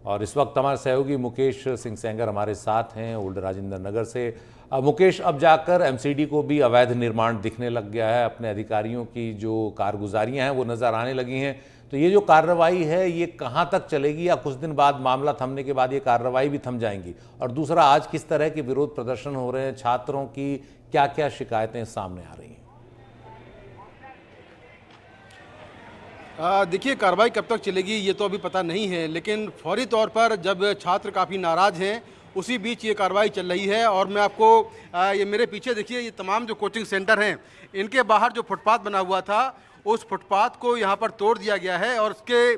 और इस वक्त हमारे सहयोगी मुकेश सिंह सेंगर हमारे साथ हैं ओल्ड राजेंद्र नगर से। मुकेश, अब जाकर एमसीडी को भी अवैध निर्माण दिखने लग गया है, अपने अधिकारियों की जो कारगुजारियां हैं वो नज़र आने लगी हैं। तो ये जो कार्रवाई है ये कहाँ तक चलेगी, या कुछ दिन बाद मामला थमने के बाद ये कार्रवाई भी थम जाएंगी? और दूसरा, आज किस तरह के विरोध प्रदर्शन हो रहे हैं, छात्रों की क्या क्या शिकायतें सामने आ रही हैं? देखिए, कार्रवाई कब तक चलेगी ये तो अभी पता नहीं है, लेकिन फौरी तौर पर जब छात्र काफ़ी नाराज़ हैं उसी बीच ये कार्रवाई चल रही है। और मैं आपको ये मेरे पीछे देखिए, ये तमाम जो कोचिंग सेंटर हैं इनके बाहर जो फुटपाथ बना हुआ था उस फुटपाथ को यहाँ पर तोड़ दिया गया है। और उसके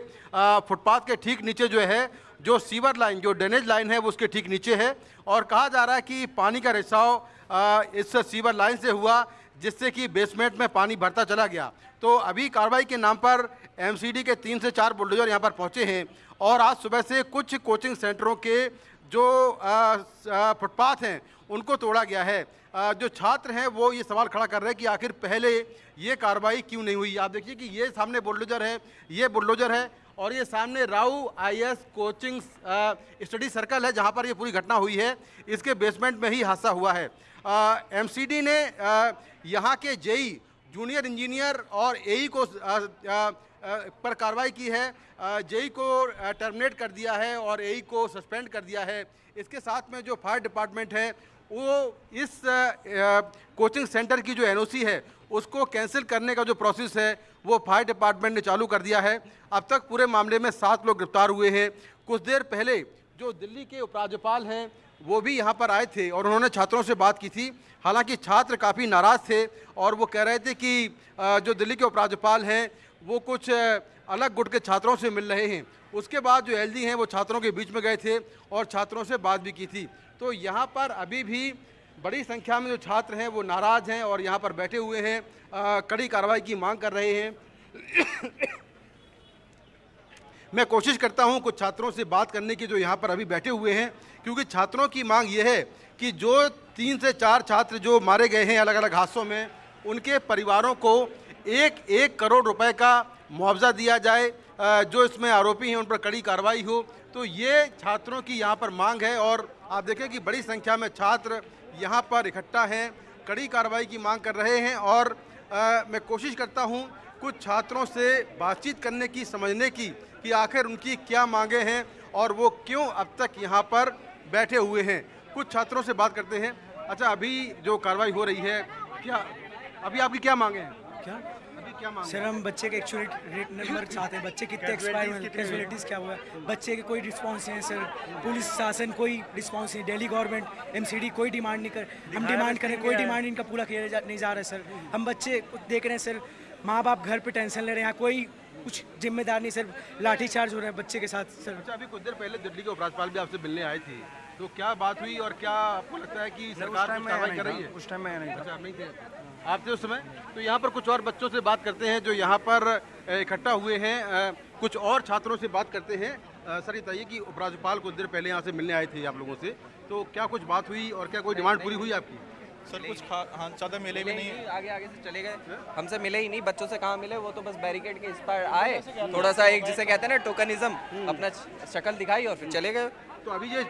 फुटपाथ के ठीक नीचे जो है, जो सीवर लाइन, जो ड्रेनेज लाइन है वो उसके ठीक नीचे है। और कहा जा रहा है कि पानी का रिसाव इस सीवर लाइन से हुआ, जिससे कि बेसमेंट में पानी भरता चला गया। तो अभी कार्रवाई के नाम पर एमसीडी के 3 से 4 बुलडोजर यहाँ पर पहुँचे हैं। और आज सुबह से कुछ कोचिंग सेंटरों के जो फुटपाथ हैं उनको तोड़ा गया है। जो छात्र हैं वो ये सवाल खड़ा कर रहे हैं कि आखिर पहले ये कार्रवाई क्यों नहीं हुई। आप देखिए कि ये सामने बुलडोजर है, ये बुलडोजर है, और ये सामने राउ आईएएस कोचिंग स्टडी सर्कल है जहाँ पर ये पूरी घटना हुई है। इसके बेसमेंट में ही हादसा हुआ है। एमसीडी ने यहाँ के जेई, जूनियर इंजीनियर और एई को पर कार्रवाई की है। जेई को टर्मिनेट कर दिया है और एई को सस्पेंड कर दिया है। इसके साथ में जो फायर डिपार्टमेंट है वो इस कोचिंग सेंटर की जो एनओसी है उसको कैंसिल करने का जो प्रोसेस है वो फायर डिपार्टमेंट ने चालू कर दिया है। अब तक पूरे मामले में 7 लोग गिरफ्तार हुए हैं। कुछ देर पहले जो दिल्ली के उपराज्यपाल हैं वो भी यहाँ पर आए थे और उन्होंने छात्रों से बात की थी। हालांकि छात्र काफ़ी नाराज़ थे और वो कह रहे थे कि जो दिल्ली के उपराज्यपाल हैं वो कुछ अलग गुट के छात्रों से मिल रहे हैं। उसके बाद जो एलजी हैं वो छात्रों के बीच में गए थे और छात्रों से बात भी की थी। तो यहाँ पर अभी भी बड़ी संख्या में जो छात्र हैं वो नाराज़ हैं और यहाँ पर बैठे हुए हैं, कड़ी कार्रवाई की मांग कर रहे हैं। मैं कोशिश करता हूँ कुछ छात्रों से बात करने की जो यहाँ पर अभी बैठे हुए हैं, क्योंकि छात्रों की मांग ये है कि जो 3 से 4 छात्र जो मारे गए हैं अलग अलग हादसों में, उनके परिवारों को 1 करोड़ रुपए का मुआवजा दिया जाए। जो इसमें आरोपी हैं उन पर कड़ी कार्रवाई हो। तो ये छात्रों की यहाँ पर मांग है। और आप देखें कि बड़ी संख्या में छात्र यहाँ पर इकट्ठा हैं, कड़ी कार्रवाई की मांग कर रहे हैं। और मैं कोशिश करता हूँ कुछ छात्रों से बातचीत करने की, समझने की कि आखिर उनकी क्या मांगे हैं और वो क्यों अब तक यहाँ पर बैठे हुए हैं। कुछ छात्रों से बात करते हैं। अच्छा, अभी जो कार्रवाई हो रही है, क्या अभी आपकी क्या मांगे हैं? क्या अभी क्या मांगे? सर, हम बच्चे के एक्चुअली रेट नंबर चाहते हैं। बच्चे कितने एक्सपायर हुए, कैजुअलिटीज़ क्या हुआ है, बच्चे के कोई रिस्पांस नहीं है सर। पुलिस शासन कोई रिस्पांस नहीं, दिल्ली गवर्नमेंट, एमसीडी कोई डिमांड नहीं कर। हम डिमांड करें, कोई डिमांड इनका पूरा किया नहीं जा रहा है सर। हम बच्चे देख रहे हैं सर, माँ बाप घर पे टेंशन ले रहे हैं, कोई कुछ जिम्मेदार नहीं सर। लाठीचार्ज हो रहा है बच्चे के साथ सर। अच्छा, अभी कुछ देर पहले दिल्ली के उपराज्यपाल भी आपसे मिलने आए थे, तो क्या बात हुई और क्या आपको लगता है कि सरकार कुछ कार्रवाई कर रही है? उस टाइम में नहीं था। अच्छा, आप नहीं थे, आप थे उस समय। तो यहाँ पर कुछ और बच्चों से बात करते हैं जो यहाँ पर इकट्ठा हुए हैं। कुछ और छात्रों से बात करते हैं। सर, ये बताइए कि उपराज्यपाल कुछ देर पहले यहाँ से मिलने आए थे आप लोगों से, तो क्या कुछ बात हुई और क्या कोई डिमांड पूरी हुई आपकी? सर, कुछ हाँ ज़्यादा मिले भी नहीं, आगे से चले गए, हमसे मिले ही नहीं। बच्चों से कहाँ मिले, वो तो बस बैरिकेड के इस पर आए, थोड़ा सा एक जिसे कहते हैं ना टोकनिज्म, अपना शक्ल दिखाई और फिर चले गए। तो अभी ये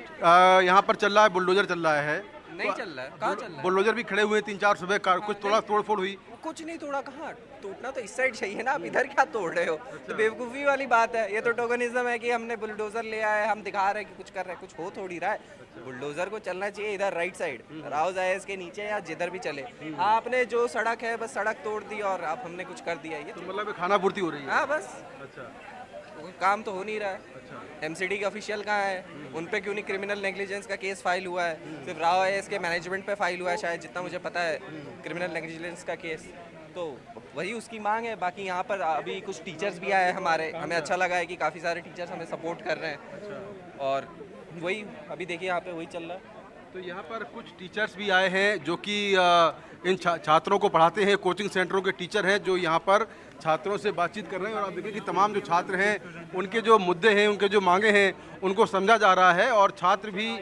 यहाँ पर चल रहा है, बुलडोजर चल रहा है? नहीं चल रहा है, कहाँ चल रहा है? बुलडोजर भी खड़े हुए 3-4 सुबह, कुछ थोड़ा तोड़फोड़ हुई? कुछ नहीं तोड़ा, कहाँ टूटना तो इस साइड चाहिए ना, आप इधर क्या तोड़ रहे हो? तो बेवकूफ़ी वाली बात है। ये तो टोकनिज्म है कि हमने बुलडोजर ले आए, हम दिखा रहे हैं कि कुछ कर रहे हैं, कुछ हो थोड़ी रहा है। बुलडोजर को चलना चाहिए इधर राइट साइड, राउज आईएएस के नीचे या जिधर भी चले। आपने जो सड़क है बस सड़क तोड़ दी और आप हमने कुछ कर दिया। ये तो मतलब खाना पूर्ति हो रही है? हाँ बस। अच्छा, काम तो हो नहीं रहा है। एमसीडी के ऑफिशियल कहाँ है, उन पे क्यों नहीं क्रिमिनल नेग्लिजेंस का केस फाइल हुआ है? सिर्फ राव आईएएस के मैनेजमेंट पे फाइल हुआ है शायद, जितना मुझे पता है, क्रिमिनल नेग्लिजेंस का केस। तो वही उसकी मांग है। बाकी यहाँ पर अभी कुछ टीचर्स भी आए हमारे, हमें अच्छा लगा है कि काफ़ी सारे टीचर्स हमें सपोर्ट कर रहे हैं। और वही अभी देखिए यहाँ पे वही चल रहा है। तो यहाँ पर कुछ टीचर्स भी आए हैं जो कि इन छात्रों को पढ़ाते हैं, कोचिंग सेंटरों के टीचर हैं जो यहाँ पर छात्रों से बातचीत कर रहे हैं। और आप देखिए कि तमाम जो छात्र हैं उनके जो मुद्दे हैं, उनके जो मांगे हैं उनको समझा जा रहा है। और छात्र भी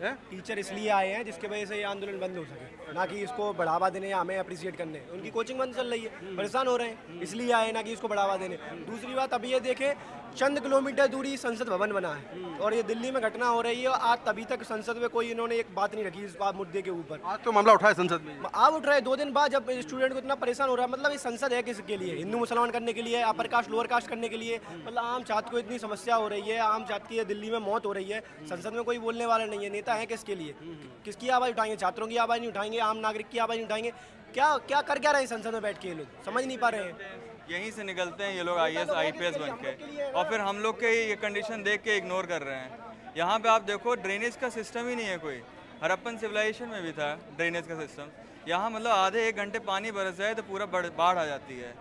टीचर इसलिए आए हैं जिसके वजह से ये आंदोलन बंद हो सके। ना कि इसको बढ़ावा देने या हमें अप्रिशिएट करने। उनकी कोचिंग बंद चल रही है, परेशान हो रहे हैं, इसलिए आए, ना कि इसको बढ़ावा देने। दूसरी बात, अभी ये देखें, चंद किलोमीटर दूरी संसद भवन बना है और ये दिल्ली में घटना हो रही है। आज तभी तक संसद में कोई इन्होंने एक बात नहीं रखी इस बात मुद्दे के ऊपर। आज तो मामला उठा है संसद में, आप उठ रहे हैं 2 दिन बाद, जब स्टूडेंट को इतना परेशान हो रहा है। मतलब ये संसद है किसके लिए? हिंदू मुसलमान करने के लिए, अपर कास्ट लोअर कास्ट करने के लिए? मतलब आम छात्र को इतनी समस्या हो रही है, आम छात्र की दिल्ली में मौत हो रही है, संसद में कोई बोलने वाला नहीं है। नेता है किसके लिए? किसकी आवाज़ उठाएंगे? छात्रों की आवाज़ नहीं उठाएंगे, आम नागरिक की आवाज़ नहीं उठाएंगे। क्या क्या कर क्या रहे हैं संसद में बैठ के? ये लोग समझ नहीं पा रहे हैं। यहीं से निकलते हैं ये लोग IAS IPS बन के, और फिर हम लोग के ये कंडीशन देख के इग्नोर कर रहे हैं। यहाँ पे आप देखो, ड्रेनेज का सिस्टम ही नहीं है कोई। हड़प्पन सिविलाइजेशन में भी था ड्रेनेज का सिस्टम। यहाँ मतलब आधे 1 घंटे पानी बरस जाए तो पूरा बाढ़ आ जाती है।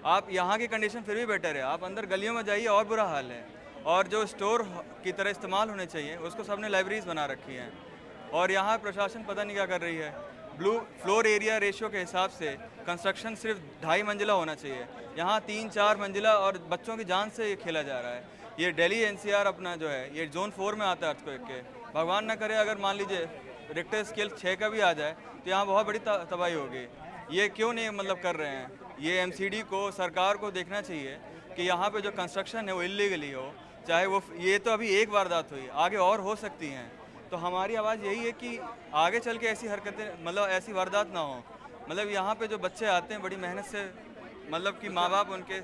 आप यहाँ की कंडीशन फिर भी बेटर है, आप अंदर गलियों में जाइए और बुरा हाल है। और जो स्टोर की तरह इस्तेमाल होने चाहिए उसको सबने लाइब्रेरीज बना रखी हैं। और यहाँ प्रशासन पता नहीं क्या कर रही है। ब्लू फ्लोर एरिया रेशियो के हिसाब से कंस्ट्रक्शन सिर्फ 2.5 मंजिला होना चाहिए, यहाँ 3-4 मंजिला, और बच्चों की जान से ये खेला जा रहा है। ये दिल्ली NCR अपना जो है ये जोन 4 में आता है अर्थक्वेक के। भगवान ना करे अगर मान लीजिए रिक्टर स्केल 6 का भी आ जाए तो यहाँ बहुत बड़ी तबाही होगी। ये क्यों नहीं मतलब कर रहे हैं? ये MCD को, सरकार को देखना चाहिए कि यहाँ पे जो कंस्ट्रक्शन है वो इलीगली हो, चाहे वो, ये तो अभी एक वारदात हुई, आगे और हो सकती हैं। तो हमारी आवाज़ यही है कि आगे चल के ऐसी हरकतें, मतलब ऐसी वारदात ना हो। मतलब यहाँ पे जो बच्चे आते हैं बड़ी मेहनत से, मतलब कि माँ बाप उनके,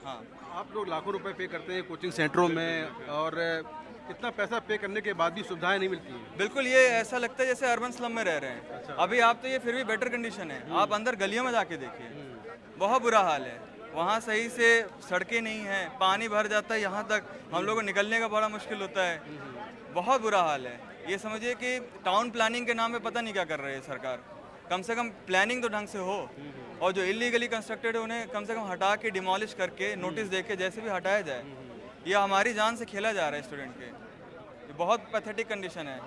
हाँ। आप लोग लाखों रुपए पे करते हैं कोचिंग सेंटरों में, और इतना पैसा पे करने के बाद भी सुविधाएं नहीं मिलती हैं। बिल्कुल, ये ऐसा लगता है जैसे अर्बन स्लम में रह रहे हैं। अच्छा। अभी आप तो ये फिर भी बेटर कंडीशन है, आप अंदर गलियों में जाके देखिए, बहुत बुरा हाल है। वहाँ सही से सड़कें नहीं हैं, पानी भर जाता है यहाँ तक, हम लोगों को निकलने का बड़ा मुश्किल होता है, बहुत बुरा हाल है। ये समझिए कि टाउन प्लानिंग के नाम पे पता नहीं क्या कर रही है सरकार। कम से कम प्लानिंग तो ढंग से हो, और जो इलीगली कंस्ट्रक्टेड है उन्हें कम से कम हटा के, डिमोलिश करके, नोटिस दे के जैसे भी हटाया जाए। ये हमारी जान से खेला जा रहा है स्टूडेंट के, ये बहुत पैथेटिक कंडीशन है।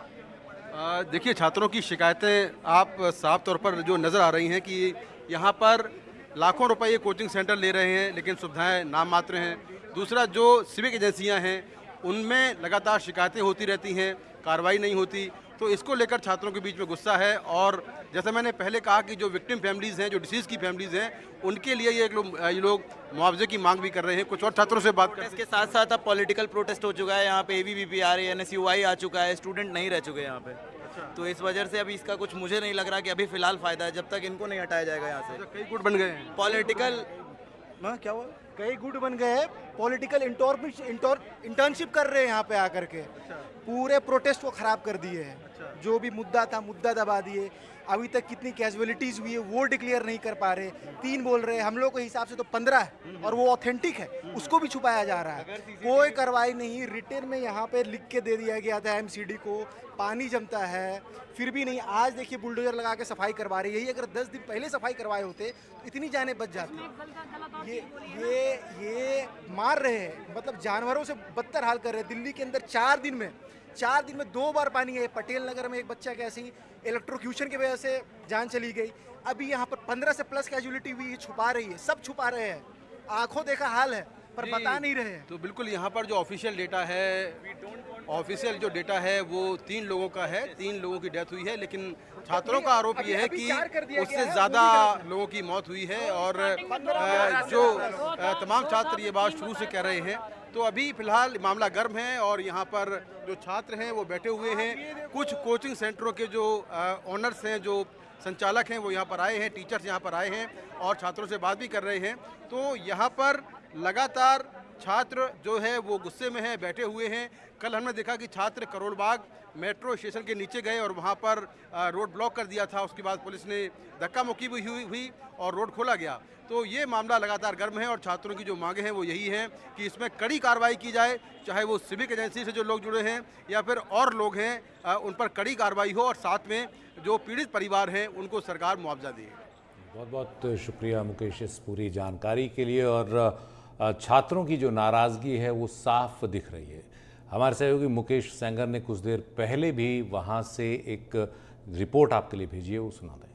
देखिए, छात्रों की शिकायतें आप साफ तौर पर जो नज़र आ रही हैं कि यहाँ पर लाखों रुपए ये कोचिंग सेंटर ले रहे हैं, लेकिन सुविधाएं नाम मात्र हैं। दूसरा, जो सिविक एजेंसियां हैं उनमें लगातार शिकायतें होती रहती हैं, कार्रवाई नहीं होती। तो इसको लेकर छात्रों के बीच में गुस्सा है। और जैसे मैंने पहले कहा कि जो विक्टिम फैमिलीज़ हैं, जो डिसीज़ की फैमिलीज़ हैं, उनके लिए ये लोग मुआवजे की मांग भी कर रहे हैं। कुछ और छात्रों से बात करें। इसके साथ साथ अब पॉलिटिकल प्रोटेस्ट हो चुका है, यहाँ पे ABVP आ रही है, NSUI आ चुका है, स्टूडेंट नहीं रह चुके यहाँ पे। तो इस वजह से अभी इसका कुछ मुझे नहीं लग रहा कि अभी फिलहाल फ़ायदा है, जब तक इनको नहीं हटाया जाएगा यहाँ से। कई गुट बन गए हैं पॉलिटिकल, क्या हुआ? कई गुट बन गए हैं, पॉलिटिकल इंटर्नशिप कर रहे हैं यहाँ पे आकर के। पूरे प्रोटेस्ट को खराब कर दिए हैं। जो भी मुद्दा था, मुद्दा दबा दिए। अभी तक कितनी कैजुअलिटीज़ हुई है वो डिक्लेयर नहीं कर पा रहे। 3 बोल रहे हैं, हम लोग के हिसाब से तो 15 है, और वो ऑथेंटिक है, उसको भी छुपाया जा रहा है। कोई कार्रवाई नहीं। रिटर्न में यहाँ पे लिख के दे दिया गया था MCD को, पानी जमता है, फिर भी नहीं। आज देखिए बुलडोजर लगा के सफाई करवा रही है। यही अगर 10 दिन पहले सफाई करवाए होते तो इतनी जानें बच जाती। ये मार रहे हैं, मतलब जानवरों से बदतर हाल कर रहे हैं। दिल्ली के अंदर 4 दिन में 2 बार पानी है। पटेल नगर में एक बच्चा की ऐसी इलेक्ट्रोक्यूशन की वजह से जान चली गई। अभी यहाँ पर 15 से प्लस कैजुअलिटी हुई। छुपा रही है, सब छुपा रहे हैं, आंखों देखा हाल है, पर बता नहीं रहे हैं। तो बिल्कुल यहाँ पर जो ऑफिशियल डेटा है वो 3 लोगों का है, 3 लोगों की डेथ हुई है। लेकिन छात्रों का आरोप ये है कि उससे ज़्यादा लोगों की मौत हुई है। और जो तमाम छात्र ये बात शुरू से कह रहे हैं। तो अभी फिलहाल मामला गर्म है, और यहाँ पर जो छात्र हैं वो बैठे हुए हैं। कुछ कोचिंग सेंटरों के जो ऑनर्स हैं, जो संचालक हैं, वो यहाँ पर आए हैं, टीचर्स यहाँ पर आए हैं और छात्रों से बात भी कर रहे हैं। तो यहाँ पर लगातार छात्र जो है वो गुस्से में है, बैठे हुए हैं। कल हमने देखा कि छात्र करोल बाग मेट्रो स्टेशन के नीचे गए और वहाँ पर रोड ब्लॉक कर दिया था। उसके बाद पुलिस ने धक्का मुक्की भी हुई और रोड खोला गया। तो ये मामला लगातार गर्म है, और छात्रों की जो मांगे हैं वो यही है कि इसमें कड़ी कार्रवाई की जाए, चाहे वो सिविक एजेंसी से जो लोग जुड़े हैं या फिर और लोग हैं, उन पर कड़ी कार्रवाई हो, और साथ में जो पीड़ित परिवार हैं उनको सरकार मुआवजा दे। बहुत बहुत शुक्रिया मुकेश इस पूरी जानकारी के लिए। और छात्रों की जो नाराज़गी है वो साफ दिख रही है। हमारे सहयोगी मुकेश सेंगर ने कुछ देर पहले भी वहाँ से एक रिपोर्ट आपके लिए भेजी है, वो सुना दें।